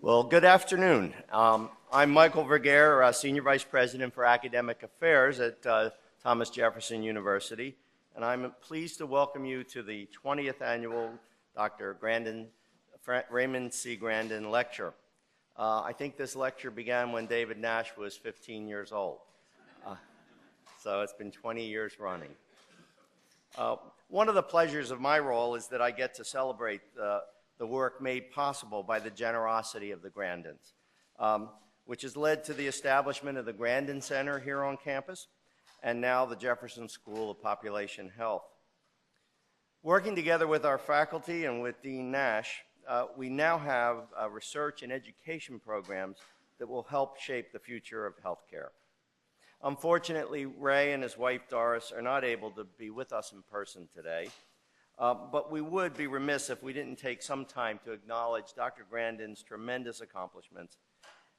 Well, good afternoon. I'm Michael Vergere, Senior Vice President for Academic Affairs at Thomas Jefferson University, and I'm pleased to welcome you to the 20th Annual Dr. Raymond C. Grandon Lecture. I think this lecture began when David Nash was 15 years old, so it's been 20 years running. One of the pleasures of my role is that I get to celebrate the work made possible by the generosity of the Grandons, which has led to the establishment of the Grandon Center here on campus, and now the Jefferson School of Population Health. Working together with our faculty and with Dean Nash, we now have research and education programs that will help shape the future of healthcare. Unfortunately, Ray and his wife Doris are not able to be with us in person today, but we would be remiss if we didn't take some time to acknowledge Dr. Grandon's tremendous accomplishments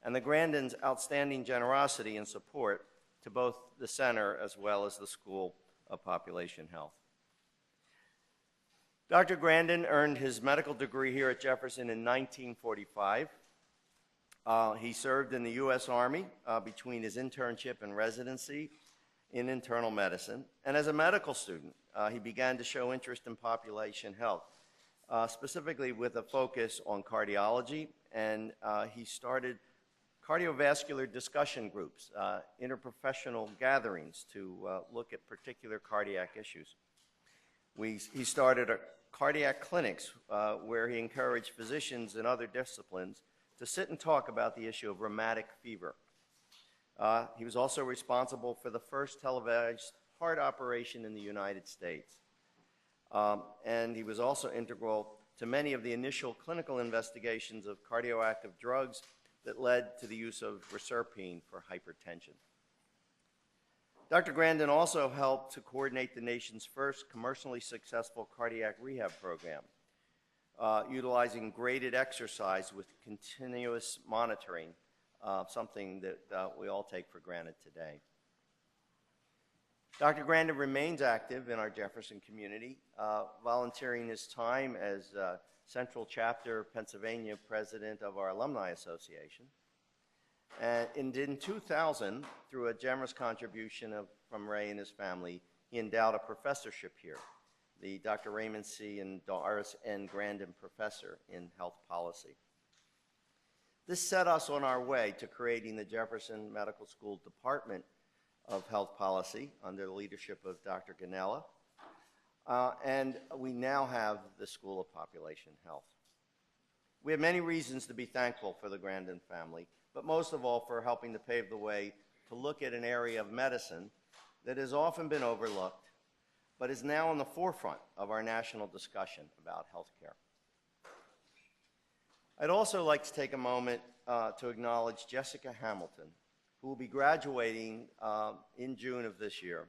and the Grandons' outstanding generosity and support to both the center as well as the School of Population Health. Dr. Grandon earned his medical degree here at Jefferson in 1945. He served in the U.S. Army between his internship and residency in internal medicine. And as a medical student, he began to show interest in population health, specifically with a focus on cardiology. And he started cardiovascular discussion groups, interprofessional gatherings to look at particular cardiac issues. He started cardiac clinics where he encouraged physicians and other disciplines to sit and talk about the issue of rheumatic fever. He was also responsible for the first televised heart operation in the United States. And he was also integral to many of the initial clinical investigations of cardioactive drugs that led to the use of reserpine for hypertension. Dr. Grandon also helped to coordinate the nation's first commercially successful cardiac rehab program, utilizing graded exercise with continuous monitoring, something that we all take for granted today. Dr. Grandon remains active in our Jefferson community, volunteering his time as Central Chapter Pennsylvania President of our Alumni Association. And in 2000, through a generous contribution from Ray and his family, he endowed a professorship here, the Dr. Raymond C. and Doris N. Grandon Professor in Health Policy. This set us on our way to creating the Jefferson Medical School Department of Health Policy under the leadership of Dr. Ganella, and we now have the School of Population Health. We have many reasons to be thankful for the Grandon family, but most of all for helping to pave the way to look at an area of medicine that has often been overlooked, but is now in the forefront of our national discussion about healthcare. I'd also like to take a moment to acknowledge Jessica Hamilton, who will be graduating in June of this year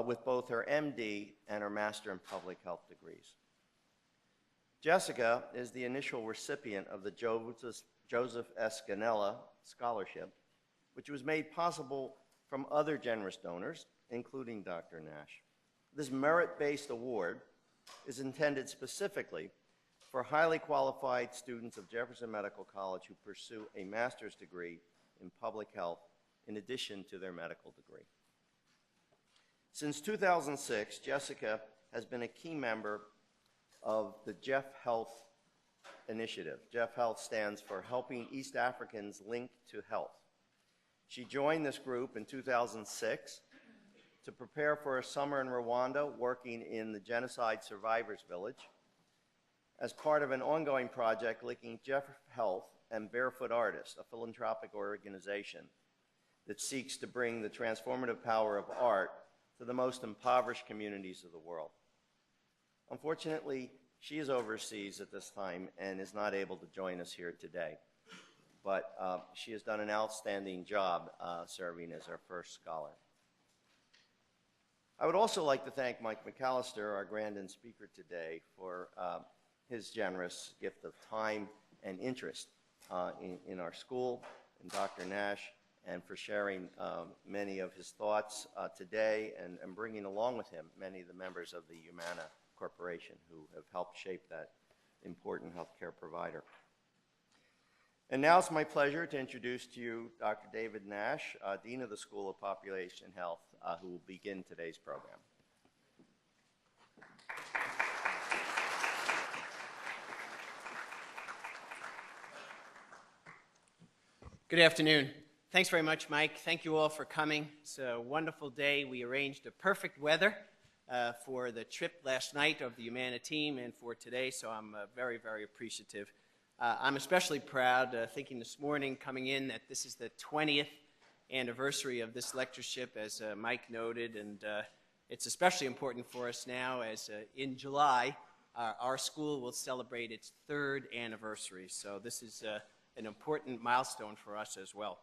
with both her MD and her Master in Public Health degrees. Jessica is the initial recipient of the Joseph S. Ganella Scholarship, which was made possible from other generous donors, including Dr. Nash. This merit-based award is intended specifically for highly qualified students of Jefferson Medical College who pursue a master's degree in public health in addition to their medical degree. Since 2006, Jessica has been a key member of the Jef Health initiative. Jef Health stands for Helping East Africans Linked to Health. She joined this group in 2006 to prepare for a summer in Rwanda working in the Genocide Survivors Village as part of an ongoing project linking Jef Health and Barefoot Artists, a philanthropic organization that seeks to bring the transformative power of art to the most impoverished communities of the world. Unfortunately, she is overseas at this time and is not able to join us here today, but she has done an outstanding job serving as our first scholar. I would also like to thank Mike McAllister, our Grandon speaker today, for his generous gift of time and interest in our school, and Dr. Nash, and for sharing many of his thoughts today and bringing along with him many of the members of the Humana Corporation who have helped shape that important healthcare provider. And now it's my pleasure to introduce to you Dr. David Nash, Dean of the School of Population Health, who will begin today's program. Good afternoon. Thanks very much, Mike. Thank you all for coming. It's a wonderful day. We arranged a perfect weather for the trip last night of the Humana team and for today, so I'm very, very appreciative. I'm especially proud, thinking this morning coming in, that this is the 20th anniversary of this lectureship, as Mike noted, and it's especially important for us now as in July, our school will celebrate its 3rd anniversary. So this is an important milestone for us as well.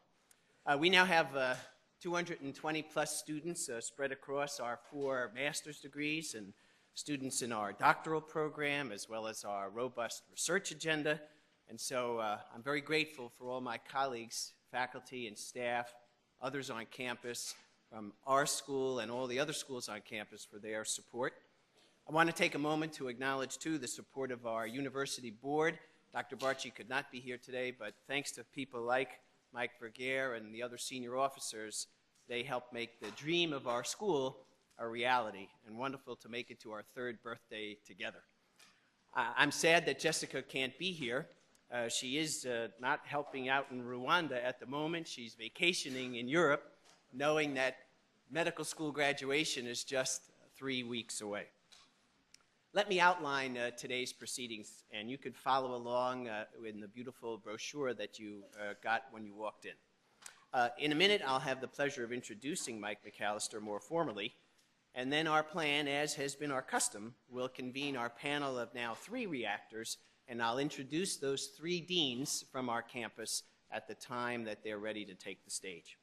We now have 220 plus students spread across our 4 master's degrees and students in our doctoral program as well as our robust research agenda. And so I'm very grateful for all my colleagues, faculty and staff, others on campus, from our school and all the other schools on campus for their support. I want to take a moment to acknowledge, too, the support of our university board. Dr. Barchi could not be here today, but thanks to people like Mike Vergeer and the other senior officers, they helped make the dream of our school a reality, and wonderful to make it to our 3rd birthday together. I'm sad that Jessica can't be here. She is not helping out in Rwanda at the moment. She's vacationing in Europe, knowing that medical school graduation is just 3 weeks away. Let me outline today's proceedings, and you could follow along in the beautiful brochure that you got when you walked in. In a minute, I'll have the pleasure of introducing Mike McAllister more formally, and then our plan, as has been our custom, will convene our panel of now 3 reactors, and I'll introduce those 3 deans from our campus at the time that they're ready to take the stage.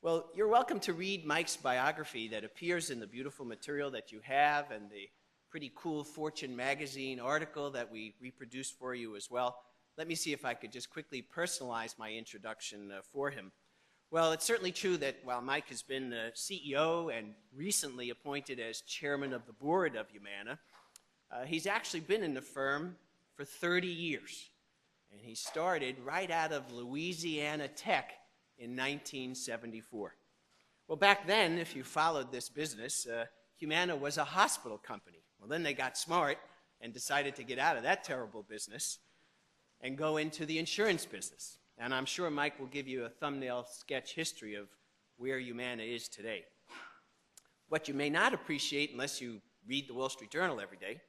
Well, you're welcome to read Mike's biography that appears in the beautiful material that you have and the pretty cool Fortune magazine article that we reproduced for you as well. Let me see if I could just quickly personalize my introduction for him. Well, it's certainly true that while Mike has been the CEO and recently appointed as chairman of the board of Humana, he's actually been in the firm for 30 years. And he started right out of Louisiana Tech in 1974. Well, back then, if you followed this business, Humana was a hospital company. Well, then they got smart and decided to get out of that terrible business and go into the insurance business. And I'm sure Mike will give you a thumbnail sketch history of where Humana is today. What you may not appreciate unless you read the Wall Street Journal every day,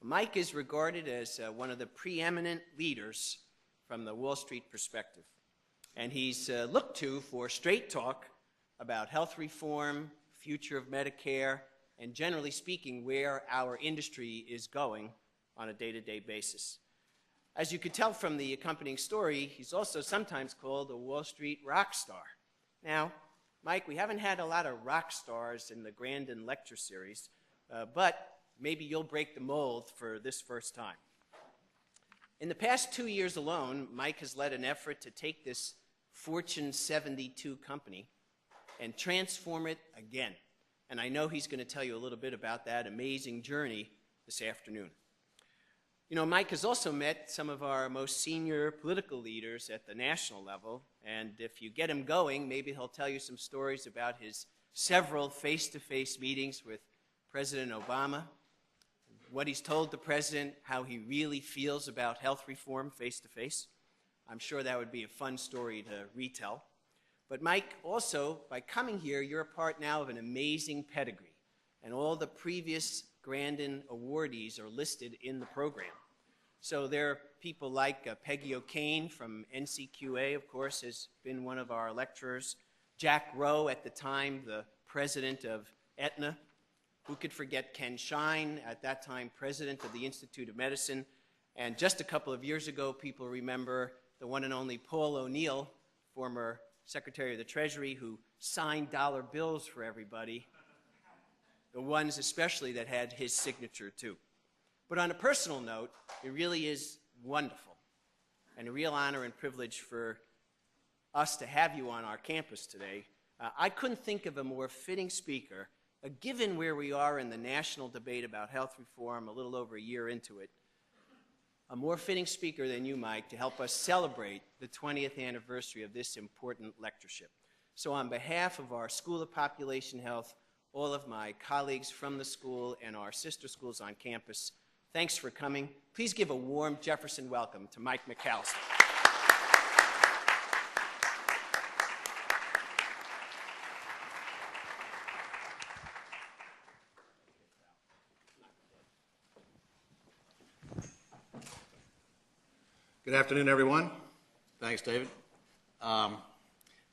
Mike is regarded as one of the preeminent leaders from the Wall Street perspective. And he's looked to for straight talk about health reform, future of Medicare, and generally speaking, where our industry is going on a day-to-day basis. As you could tell from the accompanying story, he's also sometimes called a Wall Street rock star. Now, Mike, we haven't had a lot of rock stars in the Grandon lecture series, but maybe you'll break the mold for this first time. In the past 2 years alone, Mike has led an effort to take this Fortune 72 company and transform it again. And I know he's going to tell you a little bit about that amazing journey this afternoon. You know, Mike has also met some of our most senior political leaders at the national level, and if you get him going, maybe he'll tell you some stories about his several face-to-face meetings with President Obama, what he's told the president, how he really feels about health reform face-to-face. I'm sure that would be a fun story to retell. But Mike, also, by coming here, you're a part now of an amazing pedigree, and all the previous Grandon awardees are listed in the program. So there are people like Peggy O'Kane from NCQA, of course, has been one of our lecturers. Jack Rowe, at the time, the president of Aetna. Who could forget Ken Shine, at that time president of the Institute of Medicine. And just a couple of years ago, people remember the one and only Paul O'Neill, former Secretary of the Treasury, who signed dollar bills for everybody, the ones especially that had his signature too. But on a personal note, it really is wonderful and a real honor and privilege for us to have you on our campus today. I couldn't think of a more fitting speaker, given where we are in the national debate about health reform, a little over a year into it, a more fitting speaker than you, Mike, to help us celebrate the 20th anniversary of this important lectureship. So on behalf of our School of Population Health, all of my colleagues from the school and our sister schools on campus, thanks for coming. Please give a warm Jefferson welcome to Mike McAllister. Good afternoon, everyone. Thanks, David. I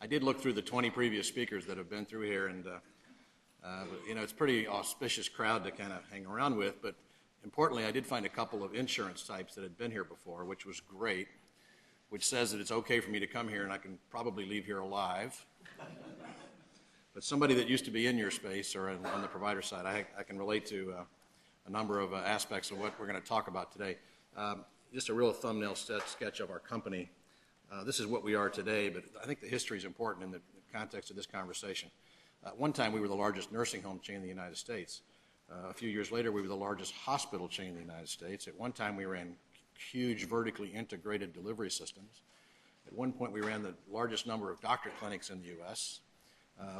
did look through the 20 previous speakers that have been through here, and it's a pretty auspicious crowd to kind of hang around with, but importantly, I did find a couple of insurance types that had been here before, which was great, which says that it's okay for me to come here and I can probably leave here alive. But somebody that used to be in your space or on the provider side, I can relate to a number of aspects of what we're going to talk about today. Just a real thumbnail sketch of our company. This is what we are today, but I think the history is important in the context of this conversation. One time we were the largest nursing home chain in the United States. A few years later we were the largest hospital chain in the United States. At one time we ran huge vertically integrated delivery systems. At one point we ran the largest number of doctor clinics in the U.S.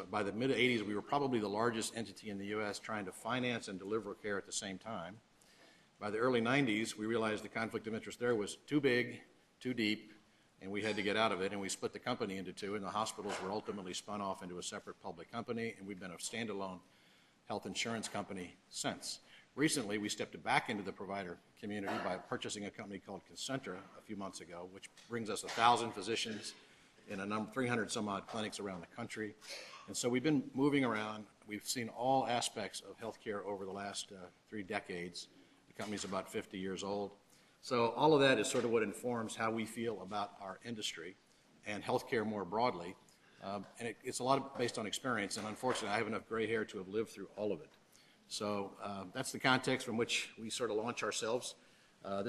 By the mid-'80s we were probably the largest entity in the U.S. trying to finance and deliver care at the same time. By the early 90s we realized the conflict of interest there was too big, too deep, and we had to get out of it, and we split the company into two, and the hospitals were ultimately spun off into a separate public company, and we've been a standalone health insurance company since. Recently, we stepped back into the provider community by purchasing a company called Concentra a few months ago, which brings us 1,000 physicians in 300 some odd clinics around the country. And so we've been moving around. We've seen all aspects of healthcare over the last 3 decades. The company's about 50 years old. So all of that is sort of what informs how we feel about our industry and healthcare more broadly. And it's a lot based on experience, and unfortunately I have enough gray hair to have lived through all of it. So that's the context from which we sort of launch ourselves.